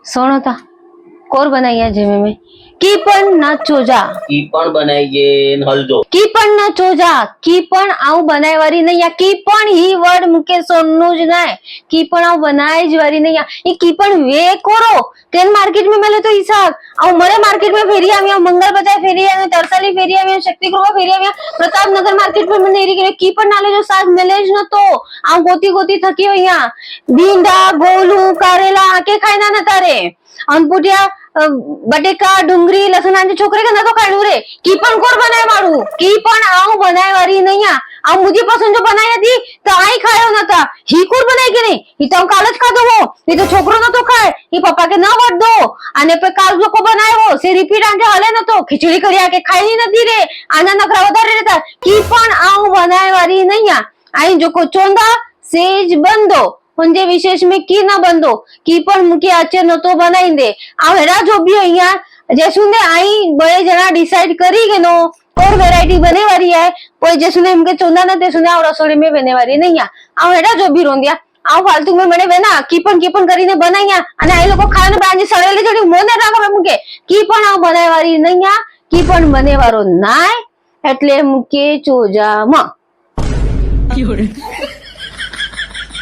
सोनो था कोर बनाई जेमे में की पण न चोजा ઈ પણ બનાઈ ગે ને હલજો की पण न चोजा की पण आऊ बनाय वारी नहीं या की पण ही वर्ड मुके सोनू ज नहीं की पण आऊ बनाय ज वारी नहीं या ये की पण वे कोरो तेन मार्केट में मिले तो हिसाब आऊ मरे मार्केट में फेरी आमी मंगल बजार फेरी आमी तरसाली फेरी आमी शक्ति ग्रुप फेरी आमी प्रतापनगर मार्केट में મને એરી की पण नाले जो साग मिले ज नतो आऊ गोती गोती थकी होया भींडा गोलू कारेला आके खायना न तारे अनपुटिया बटेका डુંગળી લસણ छोकरे का नतो खाणू रे की पण कोर बनाय मारू की पण आऊ बनाय वारी नहीं आ मुझे पसंद जो बनाई थी तो आई खायो नता ही कोर बनाई के नहीं ही तो काल ज खाधो हो ये तो छोकरो नतो खाय ही पप्पा के ना वट दो आने पे काल लोको बनायो से रिपीट आंटे हले नतो खिचड़ी करिया के खाई नथी रे आना नखरा वधारे रहता की पण आऊ बनाय वारी नहीं आई जो को चोंदा सेज बंदो म्हणजे विशेष में की ना बंदो की पण मुके आचे नतो बनाई दे आ हेरा जो भी अहिया जैसुने आई बड़े जना डिसाइड करी के नो और वेराइटी बने वाली है कोई जैसुने हमके चोंदा ना तेसुने आ रसोड़ी में बने वाली नहीं आ हेरा जो भी रोंदिया आ फालतू में मने वेना की पण કરીને બનાયા અને આ લોકો ખાને બાંજી સળેલી જડી મોને રાખો મુકે की पण आ બનાય વાળી નહીં की पण બને વાળો નાય એટલે મુકે ચોજામાં